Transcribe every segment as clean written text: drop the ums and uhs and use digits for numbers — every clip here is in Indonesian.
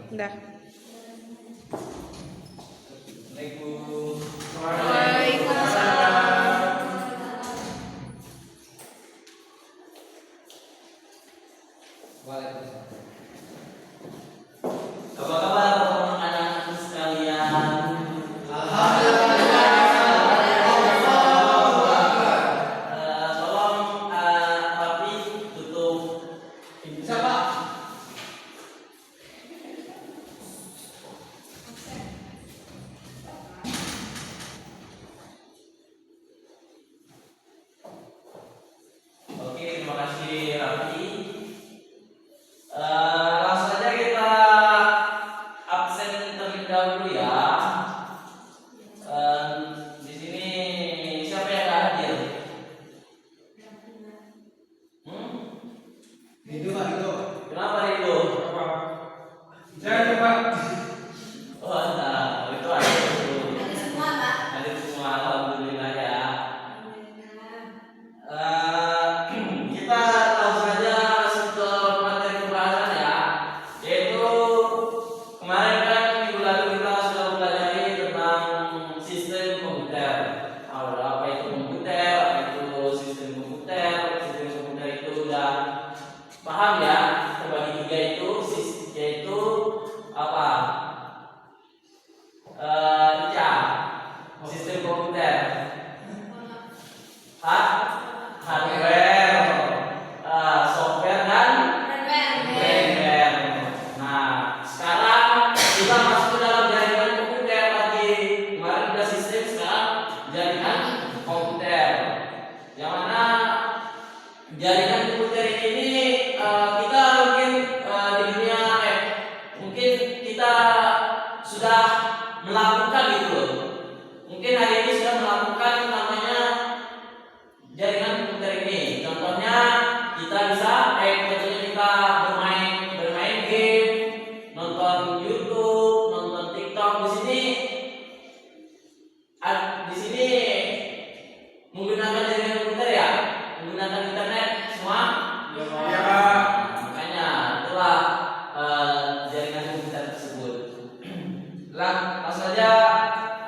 Dah. Assalamualaikum. Waalaikumsalam. Waalaikumsalam. Apa kabar anak-anakku sekalian? Tolong Papi tutup pintu. Siapa? Oke, terima kasih Raffi. Langsung saja kita absen terlebih dahulu ya. Di sini siapa yang nggak hadir? Itu Pak, itu. Kenapa itu? Saya coba. Oh, nah, itu ada itu. Ada semua, Pak. Ada semua, alhamdulillah ya. Kita langsung saja masuk ke materi pembahasan ya, yaitu kemarin kan minggu lalu kita sudah mempelajari tentang sistem komputer. Apa itu komputer, apa itu sistem komputer. Sistem komputer itu udah paham ya, terbagi tiga itu, yaitu apa? Ica, sistem komputer. Hardware, software dan firmware. Nah, sekarang kita masuk ke dalam jaringan komputer lagi. Kemarin udah sistem, sekarang jaringan komputer. Yang mana jaringan komputer ini kita mungkin di dunia mungkin kita sudah melakukan itu. Mungkin hari ini sudah melakukan namanya jaringan komputer ini. Contohnya kita bisa contohnya kita bermain game, nonton YouTube, nonton TikTok. Di sini menggunakan jaringan komputer ya, menggunakan internet semua. Ya, Pak. Makanya itulah jaringan komputer tersebut. Langsung saja,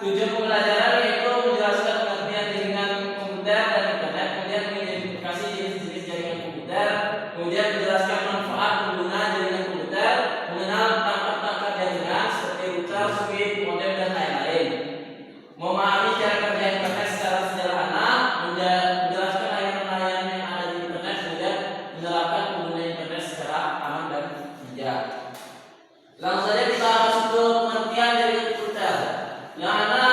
tujuan pembelajaran yaitu menjelaskan pengertian jaringan komputer dan internet, kemudian mengidentifikasi jenis-jenis jaringan komputer, kemudian menjelaskan manfaat pengguna jaringan komputer, mengenal perangkat-perangkat jaringan seperti router, switch, modem dan lain-lain. Memahami cara kerja internet secara sederhana, menjelaskan layanan-layanan yang ada di internet, kemudian menerapkan pengguna internet secara aman dan bijak. Langsung saja kita masuk ke pengertian jaringan komputer. Yang mana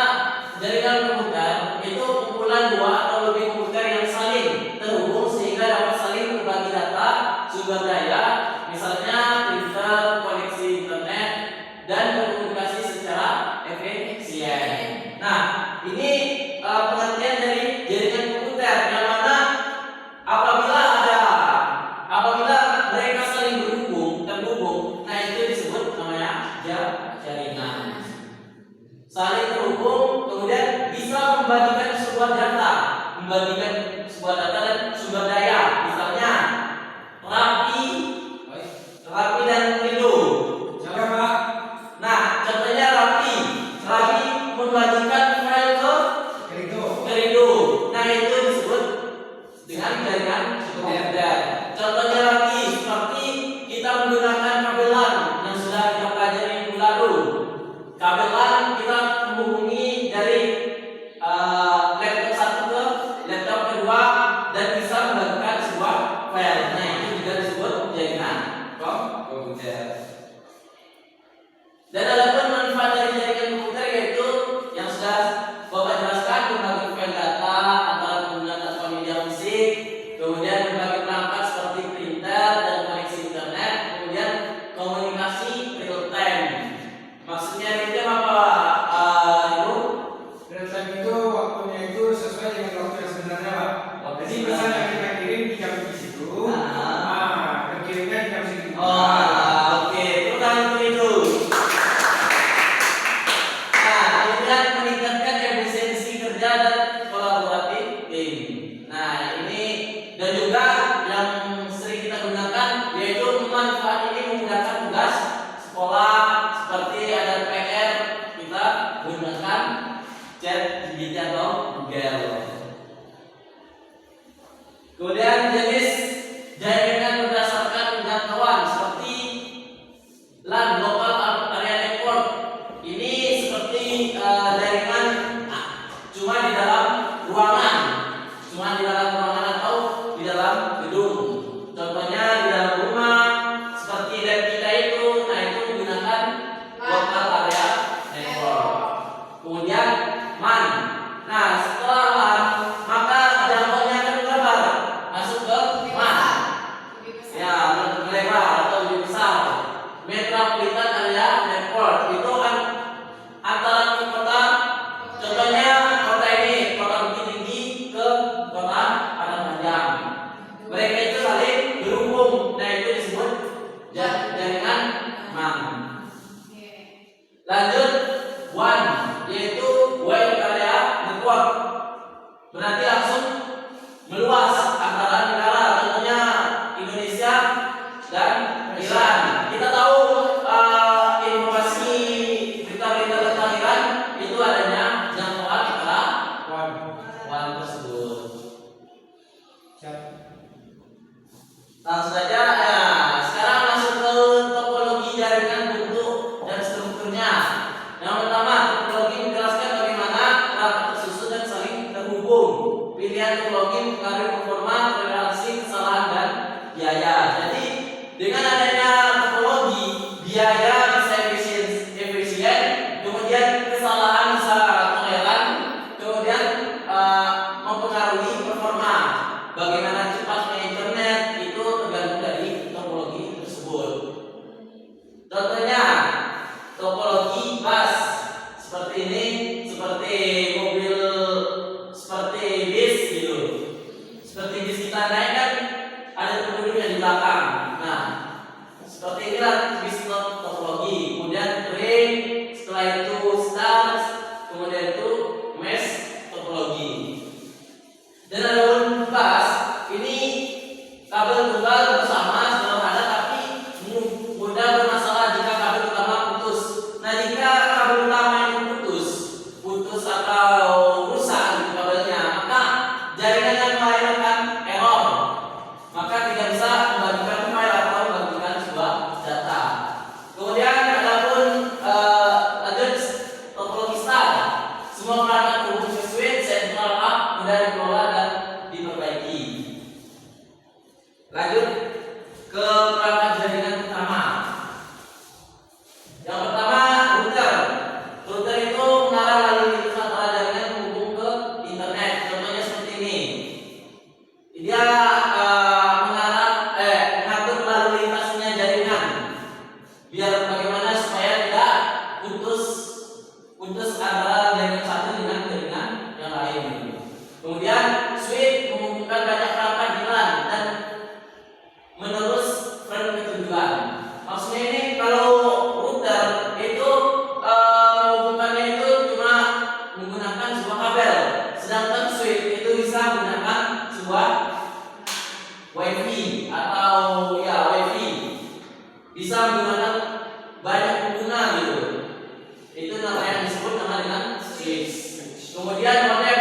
jaringan komputer itu kumpulan dua atau lebih komputer yang saling terhubung sehingga dapat saling berbagi data, sumber daya, misalnya printer, koneksi internet, dan berkomunikasi secara efisien. Nah, ini pengertian dari jaringan komputer yang mana apabila mereka saling terhubung, nah itu disebut namanya jaringan. Saling terhubung, kemudian bisa membagikan sebuah data dan sumber daya, misalnya Rapi dan Rindu. Siapa, Pak? Nah, contohnya Rapi membagikan file ke Itu. Rindu. Nah, itu disebut dengan jaringan komputer. Contohnya lagi seperti kita menggunakan kabel LAN yang sudah kita pelajari minggu lalu. Kabel LAN kita menghubungi dari laptop satu ke laptop kedua Lanjut WAN, yaitu Wide Area Network. Berarti langsung meluas antara negara, contohnya Indonesia dan Iran. Kita tahu informasi berita-berita tentang Iran itu adanya jangkauan antara WAN tersebut. Langsung saja, sekarang masuk ke topologi jaringan, bentuk dan strukturnya. Yang pertama, topologi menjelaskan bagaimana perangkat tersusun dan saling terhubung. Pilihan topologi mempengaruhi performa, toleransi, kesalahan dan biaya. Jadi dengan adanya topologi, biaya bisa efisien, kemudian kesalahan bisa toleran, kemudian mempengaruhi performa. Bagaimana cepatnya internet itu tergantung dari topologi tersebut. Contohnya topologi bus seperti ini, seperti mobil, seperti bis gitu. Seperti bis kita naik kan ada penduduknya di belakang. Nah, seperti inilah bis topologi. Kemudian ring, setelah itu stars, kemudian itu mesh topologi. Dan ada bus ini kabel tunggal bersama sederhana tapi mudah bermasalah jika kabel utama putus. Nah, jika kabel utama itu putus atau rusak gitu kabelnya, maka jaringan yang lain akan error. Maka tidak bisa membagikan file atau membagikan sebuah data. Kemudian adapun lanjut topologi star. Semua perangkat terhubung ke switch central up mudah dikelola dan diperbaiki. Lanjut ke perangkat jaringan utama. Yang pertama, router. Router itu mengarah lalu lintas antara jaringan menghubung ke internet. Contohnya seperti ini. Dia mengatur lalu lintasnya jaringan. Biar bagaimana supaya tidak putus antara jaringan satu dengan jaringan yang lain. Kemudian switch menghubungkan banyak perangkat di LAN dan menerus frame ketujuan. Maksudnya ini kalau router itu menghubungkannya itu cuma menggunakan sebuah kabel, sedangkan switch itu bisa menggunakan sebuah WiFi atau WiFi. Bisa menggunakan banyak pengguna gitu. Itu namanya yang disebut nama dengan switch. Kemudian modem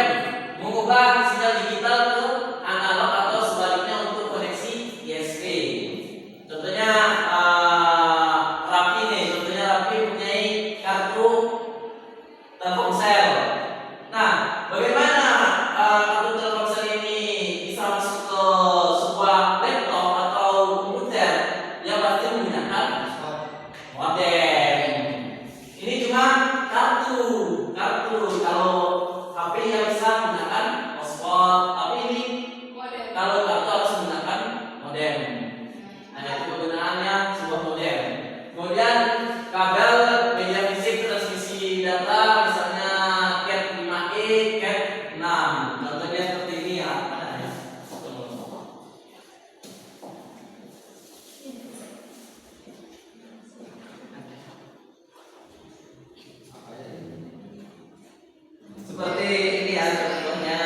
mengubah sinyal digital ke analog atau sebaliknya untuk koneksi ISP. Contohnya Rapi nih, Rapi mempunyai kartu Telkomsel. Nah, bagaimana kartu Telkomsel ini bisa masuk ke sebuah laptop atau komputer? Yang pasti menggunakan modem. Ini cuma kartu. Kalau HP yang bisa menggunakan hotspot, tapi ini kalau kartu harus menggunakan modem. Nah, itu penggunaannya sebuah modem. Kemudian kabel media fisik transmisi data, misalnya CAT 5E, CAT 6. Contohnya seperti ini ya. Seperti ini ya contohnya.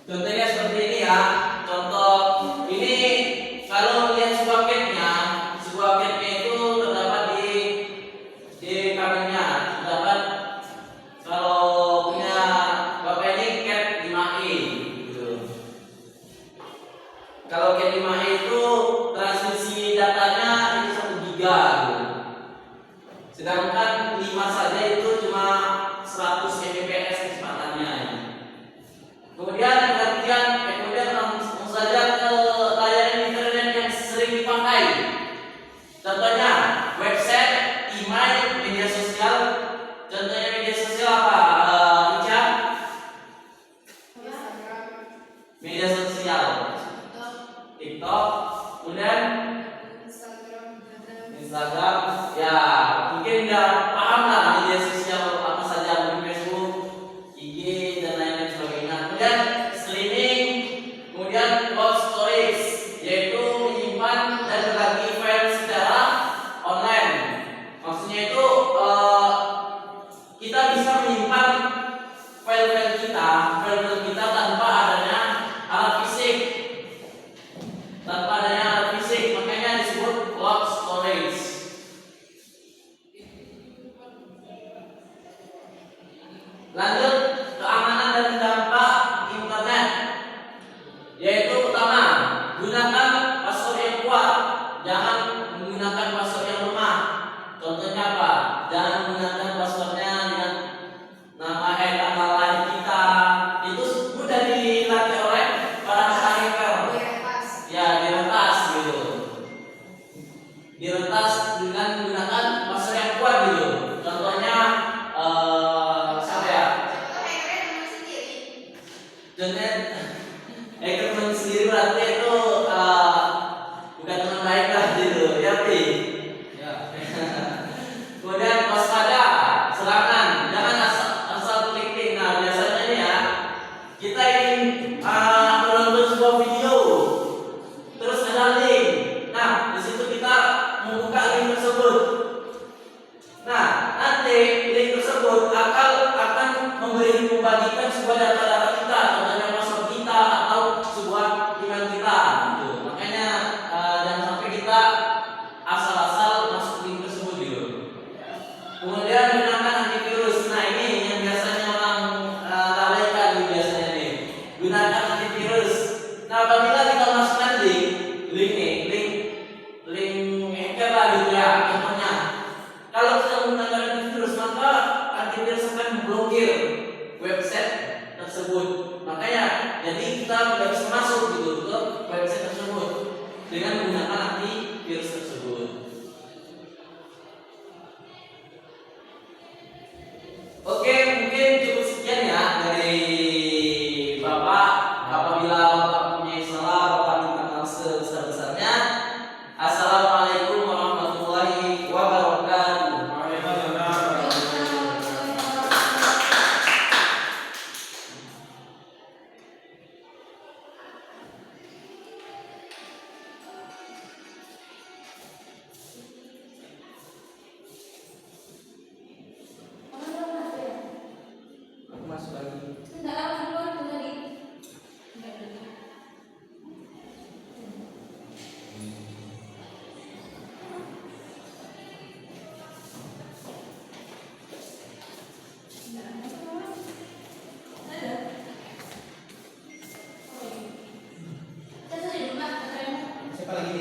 Contohnya seperti ini ya. Contoh ini kalau lihat sebuah catnya itu terdapat di kabelnya. Terdapat kalau punya bapak ini cat 5E gitu. Kalau cat 5E itu transmisi datanya itu 1 giga gitu. Sedangkan 5 saja itu cuma 100 Mbps kecepatannya. Kemudian langsung saja ke layanan internet yang sering dipakai. Contohnya website, email, media sosial. Contohnya media sosial apa? Ica? Media sosial. TikTok, kemudian Instagram. Ya, mungkin nggak paham lah media sosial apa saja, mungkin Facebook, IG dan lain-lain sebagainya. Kemudian streaming, kemudian cloud storage. gunakan password yang kuat, jangan menggunakan password yang lemah. Contohnya apa? Jangan menggunakan passwordnya dengan nama tanggal lahir kita. Itu mudah dilatih oleh para hacker. Ya, diretas gitu. Diretas dengan menggunakan password yang kuat gitu. Contohnya siapa ya? Contohnya teman sendiri berarti itu bukan teman baik lah gitu, ya Pi. Ya. Kemudian waspada serangan, jangan asal klik link. Nah biasanya nih ya, kita ingin menonton sebuah video, terus ada link. Nah di situ kita membuka link tersebut. Nah nanti link tersebut akan membagikan sebuah data-data kita, contohnya password kita atau sebuah email kita. Gitu. Makanya jangan sampai kita asal-asal masuk link tersebut gitu. Kemudian gunakan antivirus. Nah ini yang biasanya orang lalaikan nih biasanya nih. Gunakan antivirus. Nah apabila kita masukkan link hacker lah gitu ya contohnya. Kalau kita menggunakan antivirus maka antivirus akan memblokir website tersebut. Makanya jadi kita tidak bisa masuk gitu ke website tersebut dengan